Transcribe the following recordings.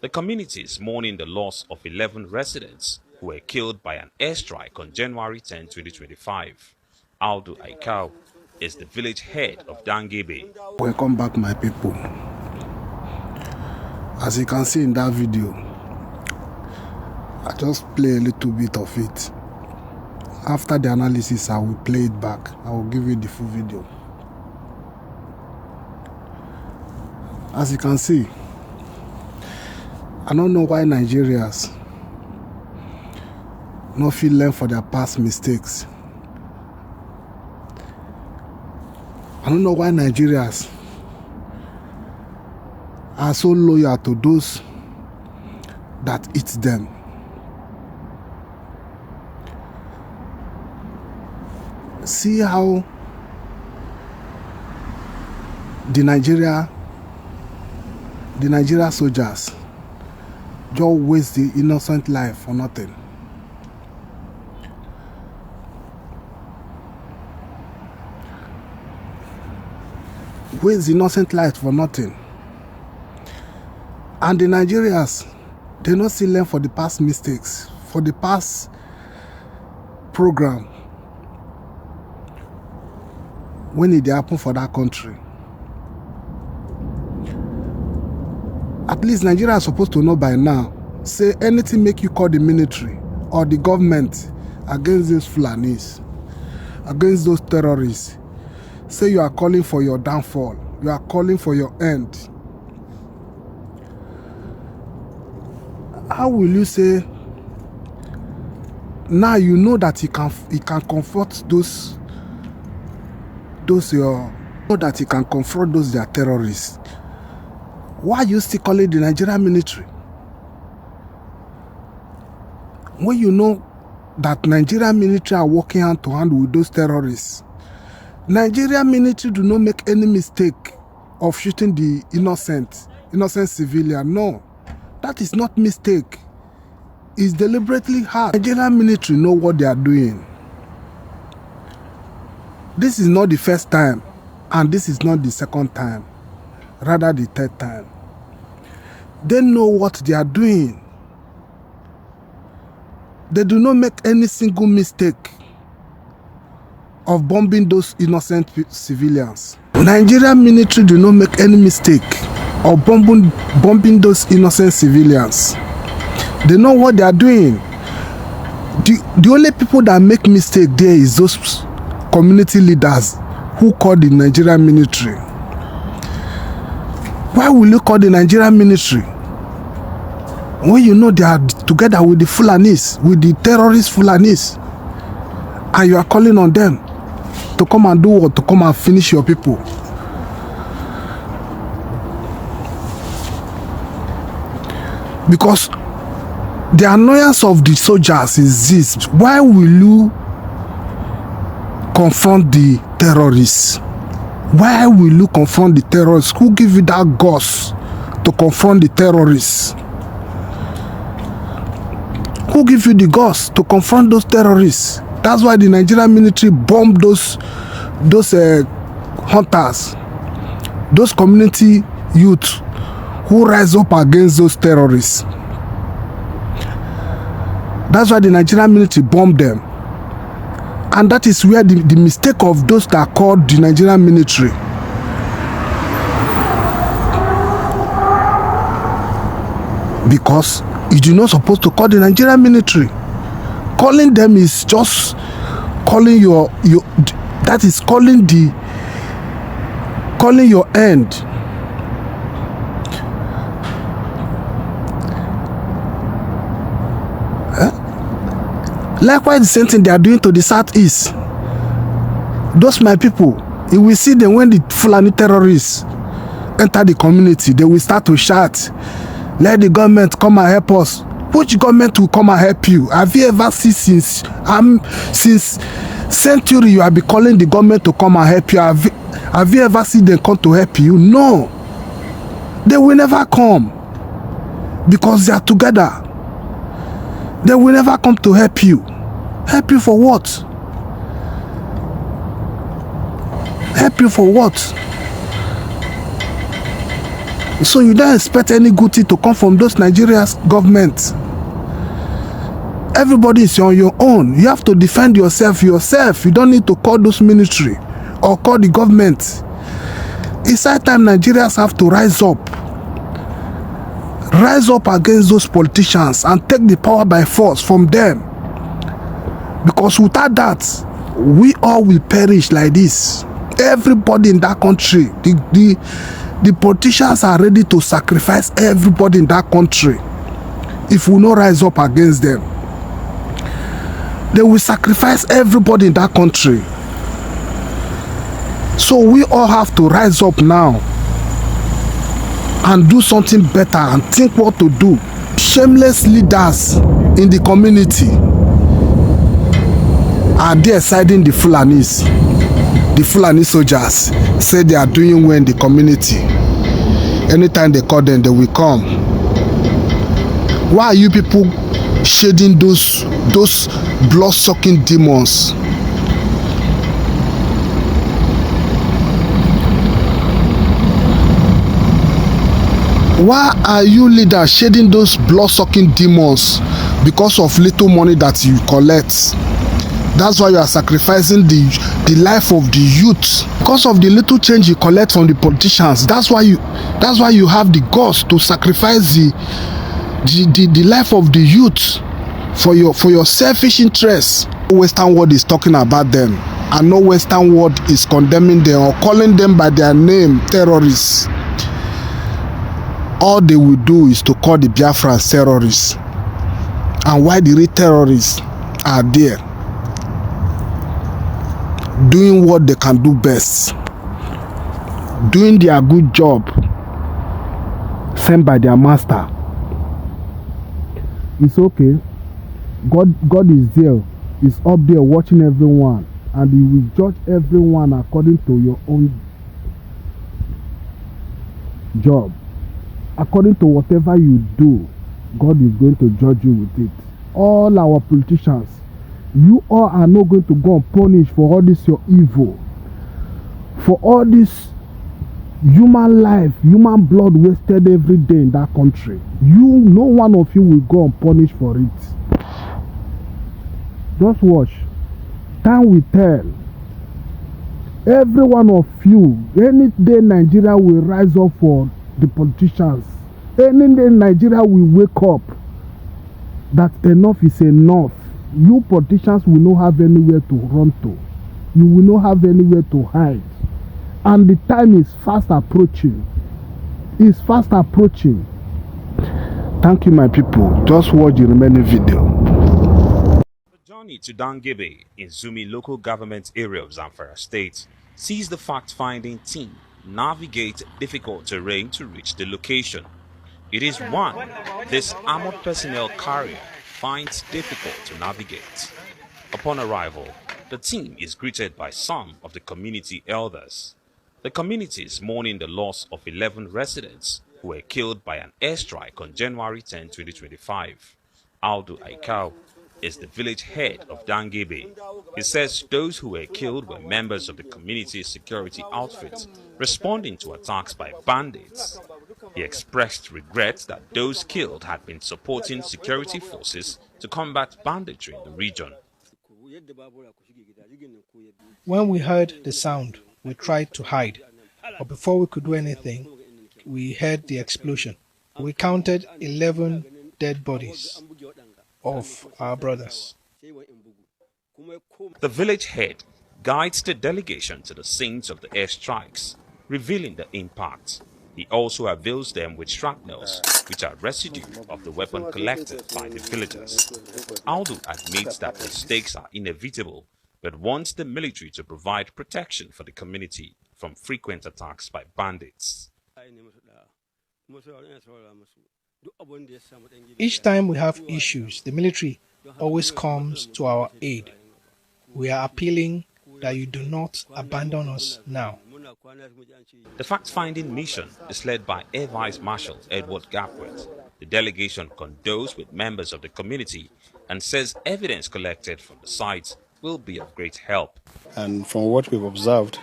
The community is mourning the loss of 11 residents who were killed by an airstrike on January 10, 2025. Aldo Aikau is the village head of Dangebe. Welcome back, my people. As you can see in that video, I just play a little bit of it. After the analysis, I will play it back. I will give you the full video. As you can see, I don't know why Nigerians not feel learn for their past mistakes. I don't know why Nigerians are so loyal to those that eat them. See how the Nigeria soldiers just waste the innocent life for nothing. Waste the innocent life for nothing. And the Nigerians, they not still learn for the past mistakes, for the past program when it happened for that country. At least Nigeria is supposed to know by now. Say anything make you call the military or the government against those Fulanis, against those terrorists. Say you are calling for your downfall. You are calling for your end. How will you say now you know that he can confront those their terrorists? Why are you still calling the Nigerian military? When you know that Nigerian military are working hand to hand with those terrorists. Nigerian military do not make any mistake of shooting the innocent civilian. No, that is not mistake. It's deliberately hard. Nigerian military know what they are doing. This is not the first time, and this is not the second time, rather the third time. They know what they are doing. They do not make any single mistake of bombing those innocent civilians. Nigerian military do not make any mistake of bombing those innocent civilians. They know what they are doing. The only people that make mistake there is those community leaders who call the Nigerian military. Why will you call the Nigerian military when you know they are together with the Fulanis, with the terrorist Fulanis, and you are calling on them to come and do what? To come and finish your people? Because the annoyance of the soldiers is this: why will you confront the terrorists? Why will you confront the terrorists? Who give you that guts to confront the terrorists? Who give you the guts to confront those terrorists? That's why the Nigerian military bombed those hunters, those community youth who rise up against those terrorists. That's why the Nigerian military bombed them. And that is where the mistake of those that are called the Nigerian military. Because you do not supposed to call the Nigerian military. Calling them is just calling your that is calling your end. Likewise, the same thing they are doing to the southeast. Those my people, you will see them when the Fulani terrorists enter the community, they will start to shout, "Let the government come and help us." Which government will come and help you? Have you ever seen since century you have been calling the government to come and help you? Have you ever seen them come to help you? No. They will never come because they are together. They will never come to help you. Help you for what? Help you for what? So you don't expect any good thing to come from those Nigeria's government. Everybody is on your own. You have to defend yourself. You don't need to call those military or call the government. It's high time Nigerians have to rise up. Rise up against those politicians and take the power by force from them. Because without that, we all will perish like this. Everybody in that country, the politicians are ready to sacrifice everybody in that country. If we not rise up against them, they will sacrifice everybody in that country. So we all have to rise up now and do something better and think what to do. Shameless leaders in the community are there siding the Fulanis. The Fulani soldiers say they are doing well in the community. Anytime they call them, they will come. Why are you people shading those blood-sucking demons? Why are you leaders shading those blood-sucking demons because of little money that you collect? That's why you are sacrificing the life of the youth because of the little change you collect from the politicians. That's why you have the guts to sacrifice the life of the youth for your selfish interests. Western world is talking about them, and no Western world is condemning them or calling them by their name, terrorists. All they will do is to call the Biafrans terrorists. And why the real terrorists are there, doing what they can do best, doing their good job sent by their master. It's okay. God is there. He's up there watching everyone, and he will judge everyone according to your own job. According to whatever you do, God is going to judge you with it. All our politicians, you all are not going to go and punish for all this your evil, for all this human life, human blood wasted every day in that country. No one of you will go and punish for it. Just watch. Time will tell. Every one of you, any day Nigeria will rise up for the politicians. Any day Nigeria will wake up that enough is enough. You politicians will not have anywhere to run to. You will not have anywhere to hide. And the time is fast approaching. It's fast approaching. Thank you, my people. Just watch the remaining video. The journey to Dangibe in Zumi local government area of Zamfara State sees the fact-finding team navigate difficult terrain to reach the location. It is one this armored personnel carrier finds difficult to navigate. Upon arrival, the team is greeted by some of the community elders. The community is mourning the loss of 11 residents who were killed by an airstrike on January 10, 2025. Aldo Aikau is the village head of Dangibe. He says those who were killed were members of the community security outfit responding to attacks by bandits. He expressed regret that those killed had been supporting security forces to combat banditry in the region. When we heard the sound, we tried to hide, but before we could do anything, we heard the explosion. We counted 11 dead bodies of our brothers. The village head guides the delegation to the scenes of the airstrikes, revealing the impact. He also avails them with shrapnels, which are residue of the weapon collected by the villagers. Aldo admits that mistakes are inevitable, but wants the military to provide protection for the community from frequent attacks by bandits. Each time we have issues, the military always comes to our aid. We are appealing that you do not abandon us now. The fact-finding mission is led by Air Vice Marshal Edward Gapworth. The delegation condoles with members of the community and says evidence collected from the sites will be of great help. And from what we've observed,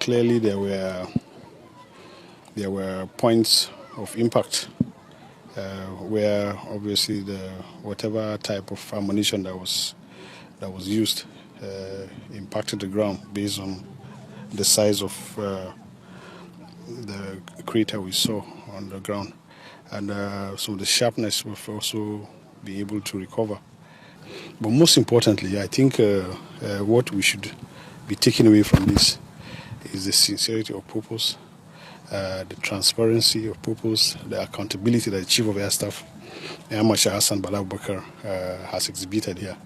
clearly there were There were points of impact where obviously whatever type of ammunition that was used impacted the ground based on the size of the crater we saw on the ground, and so the sharpness will also be able to recover. But most importantly, I think what we should be taking away from this is the sincerity of purpose, the transparency of purpose, the accountability that the Chief of Air Staff, Air Marshal Hassan Bala Abubakar, has exhibited here.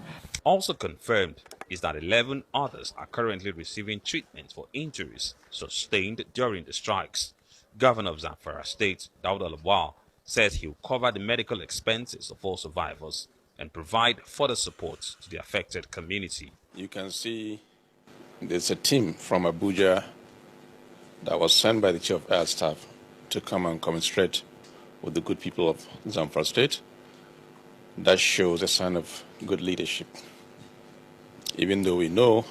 Also confirmed is that 11 others are currently receiving treatment for injuries sustained during the strikes. Governor of Zamfara State, Dauda Lawal, says he will cover the medical expenses of all survivors and provide further support to the affected community. You can see there's a team from Abuja that was sent by the Chief of Air Staff to come and commiserate with the good people of Zamfara State. That shows a sign of good leadership. Even though we know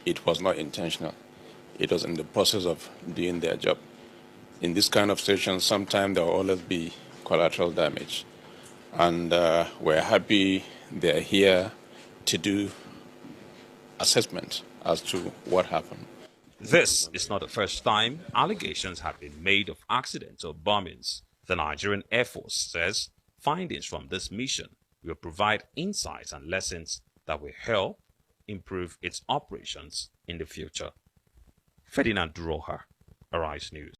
it was not intentional, it was in the process of doing their job. In this kind of situations, sometimes there will always be collateral damage. And we're happy they're here to do assessment as to what happened. This is not the first time allegations have been made of accidental bombings. The Nigerian Air Force says findings from this mission will provide insights and lessons that will help improve its operations in the future. Ferdinand Duroha, Arise News.